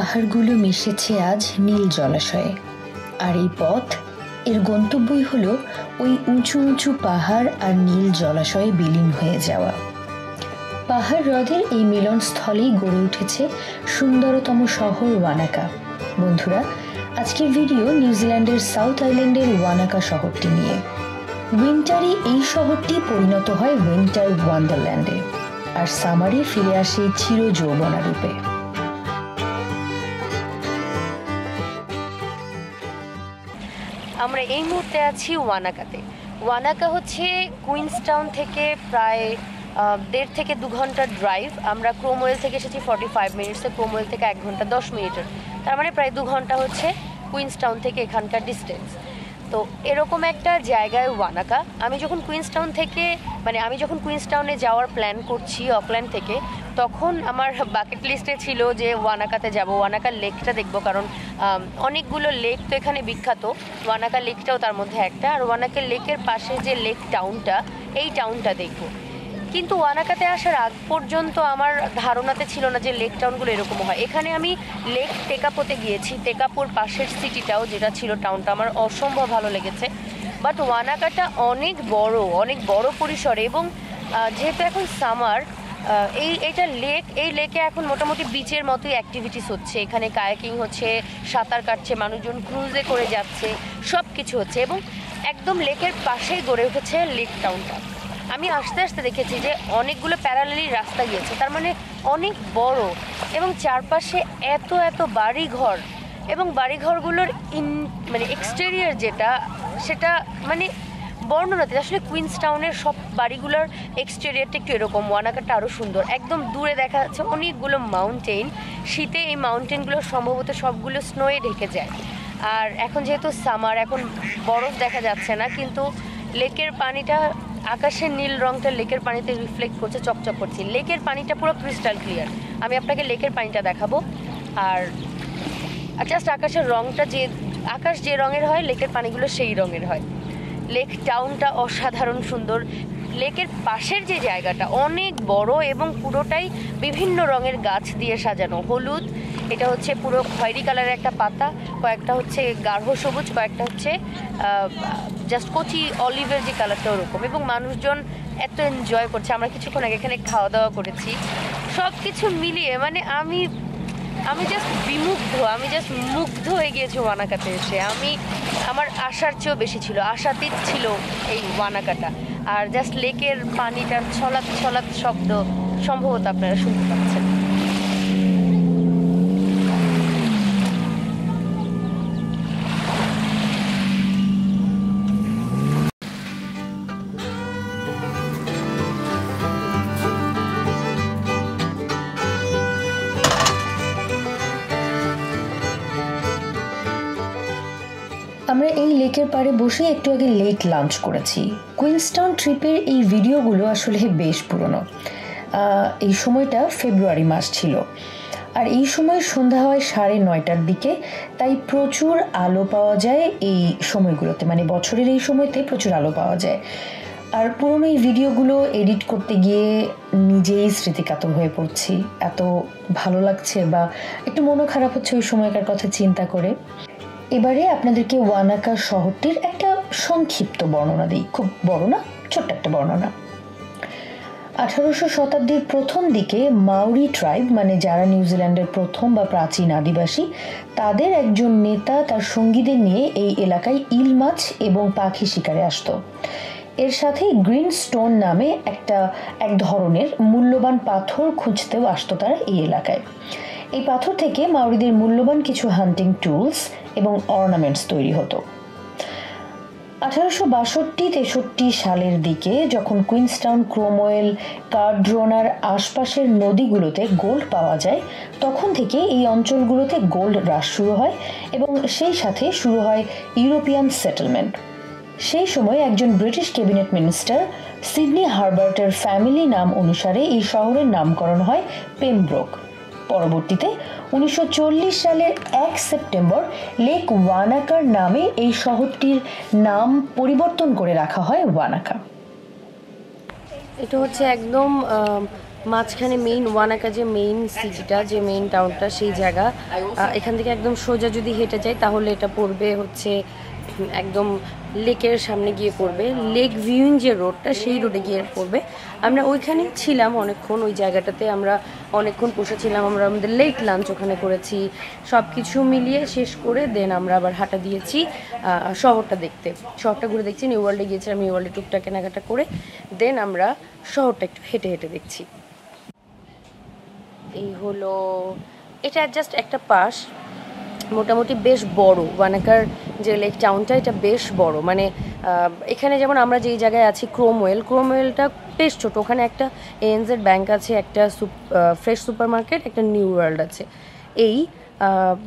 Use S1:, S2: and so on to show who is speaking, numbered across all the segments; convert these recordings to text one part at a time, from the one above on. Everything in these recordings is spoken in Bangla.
S1: পাহাড়গুলো মিশেছে আজ নীল জলাশয়ে। আর এই পথ এর গন্তব্যই হলো ওই উঁচু উঁচু পাহাড় আর নীল জলাশয়ে বিলীন হয়ে যাওয়া। পাহাড় হ্রদের এই মিলনস্থলেই গড়ে উঠেছে সুন্দরতম শহর ওয়ানাকা। বন্ধুরা, আজকের ভিডিও নিউজিল্যান্ডের সাউথ আইল্যান্ডের ওয়ানাকা শহরটি নিয়ে। উইন্টারে এই শহরটি পরিণত হয় উইন্টার ওয়ান্ডারল্যান্ডে, আর সামারে ফিরে আসে চির যৌবনা রূপে।
S2: আমরা এই মুহূর্তে আছি ওয়ানাকাতে। ওয়ানাকা হচ্ছে কুইন্সটাউন থেকে প্রায় 1.5 থেকে 2 ঘন্টার ড্রাইভ। আমরা ক্রোমওয়েল থেকে এসেছি 45 মিনিটসে, ক্রোমওয়েল থেকে 1 ঘন্টা 10 মিনিটের, তার মানে প্রায় 2 ঘন্টা হচ্ছে কুইন্সটাউন থেকে এখানকার ডিস্টেন্স। তো এরকম একটা জায়গায় ওয়ানাকা। আমি যখন কুইন্সটাউনে যাওয়ার প্ল্যান করছি অকল্যান্ড থেকে, তখন আমার বাকেট লিস্টে ছিল যে ওয়ানাকাতে যাব, ওয়ানাকার লেকটা দেখব, কারণ অনেকগুলো লেক তো এখানে বিখ্যাত, ওয়ানাকা লেকটাও তার মধ্যে একটা। আর ওয়ানাকা লেকের পাশে যে লেক টাউনটা, এই টাউনটা দেখব। কিন্তু ওয়ানাকাতে আসার আগ পর্যন্ত আমার ধারণাতে ছিল না যে লেক টাউনগুলো এরকম হয়। এখানে আমি লেক টেকাপোতে গিয়েছি, টেকাপোর পাশের সিটিটাও যেটা ছিল টাউনটা আমার অসম্ভব ভালো লেগেছে। বাট ওয়ানাকাটা অনেক বড় পরিসরে, এবং যেহেতু এখন সামার, এই লেকে এখন মোটামুটি বিচের মতোই অ্যাক্টিভিটিস হচ্ছে। এখানে কায়াকিং হচ্ছে, সাঁতার কাটছে, মানুষজন ক্রুজে করে যাচ্ছে, সব কিছু হচ্ছে, এবং একদম লেকের পাশেই গড়ে উঠেছে লেক টাউনটা। আমি আস্তে আস্তে দেখেছি যে অনেকগুলো প্যারালালি রাস্তা গিয়েছে, তার মানে অনেক বড়, এবং চারপাশে এত বাড়িঘর, এবং বাড়িঘরগুলোর এক্সটেরিয়ার সেটা বর্ণনাতে আসলে কুইন্সটাউনের সব বাড়িগুলোর এক্সটেরিয়ারটা একটু এরকম, ওয়ানাকাটা আরও সুন্দর। একদম দূরে দেখা যাচ্ছে অনেকগুলো মাউন্টেন। শীতে এই মাউন্টেনগুলো সম্ভবত সবগুলো স্নোয়ে ঢেকে যায়। আর এখন যেহেতু সামার, এখন বরফ দেখা যাচ্ছে না, কিন্তু লেকের পানিটা, আকাশের নীল রংটা লেকের পানিতে রিফ্লেক্ট করছে, চকচক করছে। লেকের পানিটা পুরো ক্রিস্টাল ক্লিয়ার। আমি আপনাকে লেকের পানিটা দেখাবো। আর জাস্ট আকাশের রংটা, আকাশ যে রঙের হয় লেকের পানিগুলো সেই রঙের হয়। লেক টাউনটা অসাধারণ সুন্দর। লেকের পাশের যে জায়গাটা অনেক বড়, এবং পুরোটাই বিভিন্ন রঙের গাছ দিয়ে সাজানো। হলুদ, এটা হচ্ছে পুরো খয়েরি কালারের একটা পাতা, কয়েকটা হচ্ছে গাঢ় সবুজ, কয়েকটা হচ্ছে জাস্ট কচি অলিভের যে কালারটা ওরকম, এবং মানুষজন এত এনজয় করছে। আমরা কিছুক্ষণ আগে এখানে খাওয়া দাওয়া করেছি। সব কিছু মিলিয়ে আমি জাস্ট মুগ্ধ হয়ে গিয়েছি ওয়ানাকাতে এসে। আমার আশার চেয়েও বেশি ছিল, আশাতীত ছিল এই ওয়ানাকাটা। আর জাস্ট লেকের পানিটার ছলাৎ শব্দ সম্ভবত আপনারা শুনতে পাচ্ছেন।
S1: আমরা এই লেকের পাড়ে বসে একটু আগে লেট লাঞ্চ করেছি। কুইন্সটাউন ট্রিপের এই ভিডিওগুলো আসলে বেশ পুরনো। এই সময়টা ফেব্রুয়ারি মাস ছিল, আর এই সময় সন্ধ্যা হয় 9:30টার দিকে, তাই প্রচুর আলো পাওয়া যায় এই সময়গুলোতে, বছরের এই সময়তে প্রচুর আলো পাওয়া যায়। আর পুরনো এই ভিডিওগুলো এডিট করতে গিয়ে নিজেই স্মৃতিকাতর হয়ে পড়ছি। এত ভালো লাগছে, বা একটু মনও খারাপ হচ্ছে ওই সময়কার কথা চিন্তা করে। এবারে আপনাদেরকে ওয়ানাকা শহরটির একটা সংক্ষিপ্ত বর্ণনা দিই, খুব বড় না, ছোট্ট একটা বর্ণনা। 1800 শতাব্দীর প্রথম দিকে মাউরি ট্রাইব, যারা নিউজিল্যান্ডের প্রথম বা প্রাচীন আদিবাসী, তাদের একজন নেতা তার সঙ্গীদের নিয়ে এই এলাকায় ইল মাছ এবং পাখি শিকারে আসতো। এর সাথে গ্রিন স্টোন নামে এক ধরনের মূল্যবান পাথর খুঁজতেও আসতো তারা এই এলাকায়। এই পাথর থেকে মাউরিদের মূল্যবান কিছু হান্টিং টুলস এবং অর্নামেন্টস তৈরি হতো। 1862-63 সালের দিকে যখন কুইন্সটাউন, ক্রোমওয়েল, কার্ড্রোনার আশপাশের নদীগুলোতে গোল্ড পাওয়া যায়, তখন থেকে এই অঞ্চলগুলোতে গোল্ড হ্রাস শুরু হয়, এবং সেই সাথে শুরু হয় ইউরোপিয়ান সেটেলমেন্ট। সেই সময় একজন ব্রিটিশ ক্যাবিনেট মিনিস্টার সিডনি হার্বার্টের ফ্যামিলি নাম অনুসারে এই শহরের নামকরণ হয় পেমব্রোক। পরবর্তীতে 1940 সালের 1 সেপ্টেম্বর লেক ওয়ানাকার নামে এই শহরটির নাম পরিবর্তন করে রাখা হয় ওয়ানাকা।
S2: এটা হচ্ছে একদম মাঝখানে মেইন ওয়ানাকা যে মেইন সিটিটা, যে মেইন টাউনটা, সেই জায়গা। এখান থেকে একদম সোজা যদি হেঁটে যাই তাহলে এটা পড়বে হচ্ছে একদম লেকের সামনে গিয়ে পড়বে, লেক ভিউইং যে রোডটা সেই রোডে গিয়ে পড়বে। আমরা ওইখানে ছিলাম অনেকক্ষণ, ওই জায়গাটাতে আমরা অনেকক্ষণ বসেছিলাম, আমরা আমাদের লেট লাঞ্চ ওখানে করেছি, সব কিছু মিলিয়ে শেষ করে দেন আমরা আবার হাঁটা দিয়েছি শহরটা দেখতে। শহরটা ঘুরে দেখছি, নিউ ওয়ার্ল্ডে গিয়েছিলাম, নিউ ওয়ার্ল্ডে টুকটাক কেনাকাটা করে দেন আমরা শহরটা একটু হেঁটে হেঁটে দেখছি। এই হলো, এটা জাস্ট একটা পাশ, মোটামুটি বেশ বড়। ওয়ানাকার যে লেক টাউনটা এটা বেশ বড়, মানে এখানে যেমন আমরা যেই জায়গায় আছি ক্রোমওয়েলটা বেশ ছোট। ওখানে একটা ANZ ব্যাংক আছে, একটা ফ্রেশ সুপার মার্কেট, একটা নিউ ওয়ার্ল্ড আছে, এই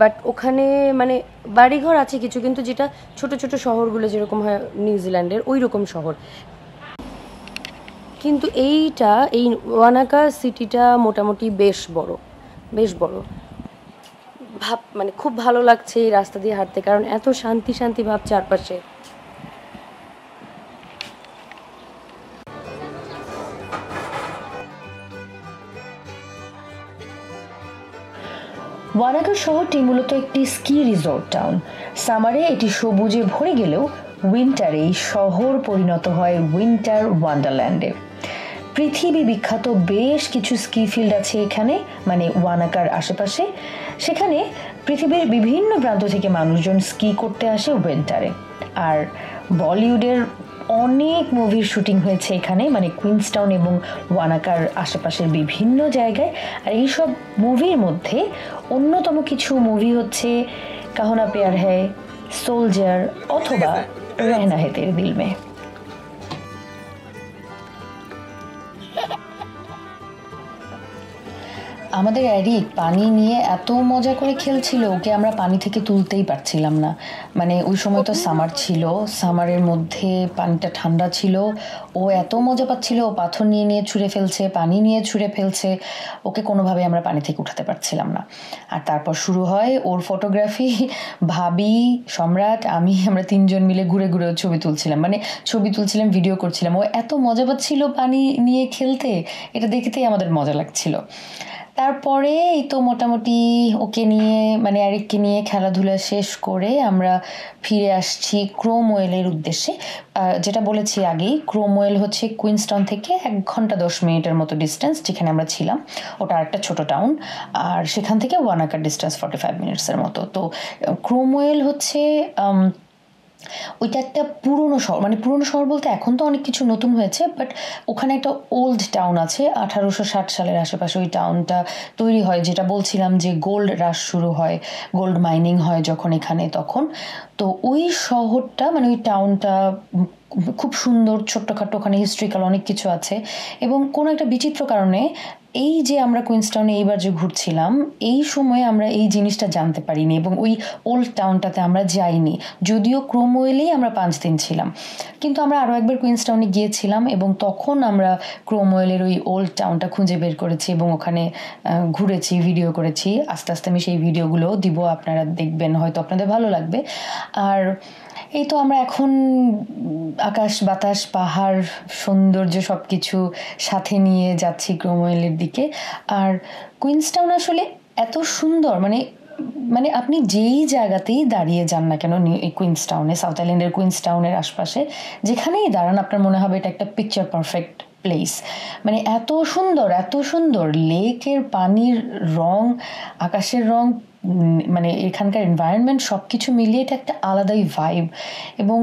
S2: বাট ওখানে মানে বাড়িঘর আছে কিছু, কিন্তু যেটা ছোট ছোট শহরগুলো যেরকম হয় নিউজিল্যান্ডের ওই রকম শহর। কিন্তু এই ওয়ানাকা সিটিটা মোটামুটি বেশ বড়, বেশ বড়। মানে খুব ভালো লাগছে এই রাস্তা দিয়ে হাঁটতে, কারণ এত শান্তি শান্তি ভাব চারপাশে।
S1: ওয়ানাকা শহরটি মূলত একটি স্কি রিসোর্ট টাউন। সামারে এটি সবুজে ভরে গেলেও উইন্টারে এই শহর পরিণত হয় উইন্টার ওয়ান্ডারল্যান্ডে। পৃথিবী বিখ্যাত বেশ কিছু স্কি ফিল্ড আছে এখানে, মানে ওয়ানাকার আশেপাশে। সেখানে পৃথিবীর বিভিন্ন প্রান্ত থেকে মানুষজন স্কি করতে আসে উইন্টারে। আর বলিউডের অনেক মুভির শুটিং হয়েছে এখানে, মানে কুইন্সটাউন এবং ওয়ানাকার আশেপাশের বিভিন্ন জায়গায়। আর এইসব মুভির মধ্যে অন্যতম কিছু মুভি হচ্ছে কাহো না প্যার হ্যায়, সোলজার অথবা রহনা হে তেরে দিল মে। আমাদের অ্যারিক পানি নিয়ে এত মজা করে খেলছিল, ওকে আমরা পানি থেকে তুলতেই পারছিলাম না। মানে ওই সময় তো সামার ছিল, সামারের মধ্যে পানিটা ঠান্ডা ছিল, ও এত মজা পাচ্ছিল, ও পাথর নিয়ে নিয়ে ছুঁড়ে ফেলছে, পানি নিয়ে ছুঁড়ে ফেলছে, ওকে কোনোভাবে আমরা পানি থেকে উঠাতে পারছিলাম না। আর তারপর শুরু হয় ওর ফটোগ্রাফি। ভাবি, সম্রাট, আমরা তিনজন মিলে ঘুরে ঘুরে ছবি তুলছিলাম, মানে ছবি তুলছিলাম, ভিডিও করছিলাম। ও এত মজা পাচ্ছিল পানি নিয়ে খেলতে, এটা দেখতেই আমাদের মজা লাগছিল। তারপরে এই তো মোটামুটি ওকে নিয়ে, মানে অ্যারিককে নিয়ে খেলাধুলা শেষ করে আমরা ফিরে আসছি ক্রোমওয়েলের উদ্দেশ্যে। যেটা বলেছি আগেই, ক্রোমওয়েল হচ্ছে কুইন্সটাউন থেকে 1 ঘন্টা 10 মিনিটের মতো ডিস্টেন্স, যেখানে আমরা ছিলাম। ওটা একটা ছোট টাউন, আর সেখান থেকে ওয়ানাকার ডিস্টেন্স 45 মিনিটসের মতো। তো ক্রোমওয়েল হচ্ছে ওইটা একটা পুরনো শহর, মানে পুরনো শহর বলতে এখন তো অনেক কিছু নতুন হয়েছে, বাট ওখানে একটা ওল্ড টাউন আছে। 1860 সালের আশেপাশে ওই টাউনটা তৈরি হয়, যেটা বলছিলাম যে গোল্ড রাশ শুরু হয়, গোল্ড মাইনিং হয় যখন এখানে, তখন। তো ওই শহরটা, মানে ওই টাউনটা খুব সুন্দর, ছোট্টখাটো, ওখানে হিস্ট্রিক্যাল অনেক কিছু আছে। এবং কোনো একটা বিচিত্র কারণে এই যে আমরা কুইন্সটাউনে এইবার যে ঘুরছিলাম, এই সময়ে আমরা এই জিনিসটা জানতে পারিনি এবং ওই ওল্ড টাউনটাতে আমরা যাইনি, যদিও ক্রোমওয়েলেই আমরা 5 দিন ছিলাম। কিন্তু আমরা আরও একবার কুইন্সটাউনে গিয়েছিলাম এবং তখন আমরা ক্রোমওয়েলের ওই ওল্ড টাউনটা খুঁজে বের করেছি এবং ওখানে ঘুরেছি, ভিডিও করেছি। আস্তে আস্তে আমি সেই ভিডিওগুলো দিব, আপনারা দেখবেন, হয়তো আপনাদের ভালো লাগবে। আর এই তো আমরা এখন আকাশ বাতাস পাহাড় সৌন্দর্য সব কিছু সাথে নিয়ে যাচ্ছি ক্রোমওয়েলের দিকে। আর কুইন্সটাউন আসলে এত সুন্দর, মানে মানে আপনি যেই জায়গাতেই দাঁড়িয়ে যান না কেন কুইন্সটাউনে, সাউথ আইল্যান্ডের কুইন্সটাউনের আশপাশে যেখানেই দাঁড়ান, আপনার মনে হবে এটা একটা পিকচার পারফেক্ট প্লেস। মানে এত সুন্দর, এত সুন্দর, লেকের পানির রং, আকাশের রং, মানে এখানকার এনভায়রনমেন্ট সব কিছু মিলিয়ে এটা একটা আলাদাই ভাইব। এবং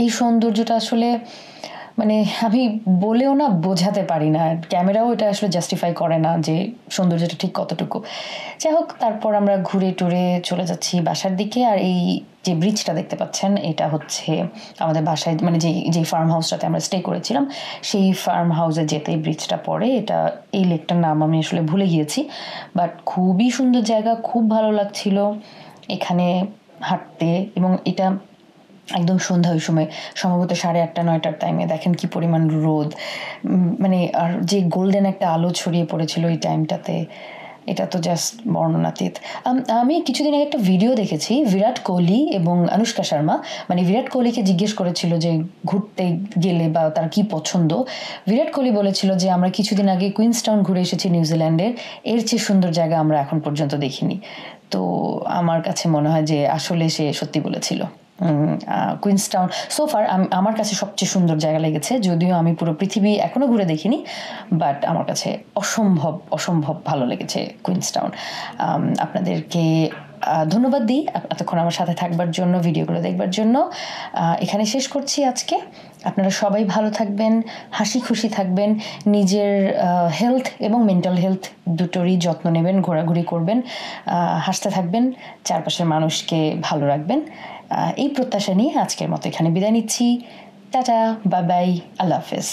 S1: এই সৌন্দর্যটা আসলে মানে আমি বলেও না বোঝাতে পারি না, ক্যামেরাও এটা আসলে জাস্টিফাই করে না যে সৌন্দর্যটা ঠিক কতটুকু। যাই হোক, তারপর আমরা ঘুরে টুরে চলে যাচ্ছি বাসার দিকে। আর এই যে ব্রিজটা দেখতে পাচ্ছেন, এটা হচ্ছে আমাদের বাসায়, মানে যেই ফার্ম হাউসটাতে আমরা স্টে করেছিলাম, সেই ফার্ম হাউসে যেতেই ব্রিজটা পড়ে। এটা, এই লেকটার নাম আমি আসলে ভুলে গিয়েছি, বাট খুবই সুন্দর জায়গা, খুব ভালো লাগছিল এখানে হাঁটতে। এবং এটা একদম সন্ধ্যা, ওই সময় সম্ভবত 8:30-9টার টাইমে, দেখেন কি পরিমাণ রোদ, মানে আর যে গোল্ডেন একটা আলো ছড়িয়ে পড়েছিল এই টাইমটাতে, এটা তো জাস্ট বর্ণনাতীত। আমি কিছুদিন আগে একটা ভিডিও দেখেছি, বিরাট কোহলি এবং অনুষ্কা শর্মা, মানে বিরাট কোহলিকে জিজ্ঞেস করেছিল যে ঘুরতে গেলে বা তার কি পছন্দ। বিরাট কোহলি বলেছিল যে আমরা কিছুদিন আগে কুইন্সটাউন ঘুরে এসেছি নিউজিল্যান্ডের, এর চেয়ে সুন্দর জায়গা আমরা এখন পর্যন্ত দেখিনি। তো আমার কাছে মনে হয় যে আসলে সে সত্যি বলেছিল। কুইন্সটাউন সোফার আমার কাছে সবচেয়ে সুন্দর জায়গা লেগেছে, যদিও আমি পুরো পৃথিবী এখনও ঘুরে দেখিনি, বাট আমার কাছে অসম্ভব অসম্ভব ভালো লেগেছে কুইন্সটাউন। আপনাদেরকে ধন্যবাদ দিই এতক্ষণ আমার সাথে থাকবার জন্য, ভিডিওগুলো দেখবার জন্য। এখানে শেষ করছি আজকে। আপনারা সবাই ভালো থাকবেন, হাসি খুশি থাকবেন, নিজের হেলথ এবং মেন্টাল হেলথ দুটোরই যত্ন নেবেন, ঘোরাঘুরি করবেন, হাসতে থাকবেন, চারপাশের মানুষকে ভালো রাখবেন। এই প্রত্যাশা নিয়ে আজকের মতো এখানে বিদায় নিচ্ছি। টাটা, বাই বাই, আল্লাহ হাফেজ।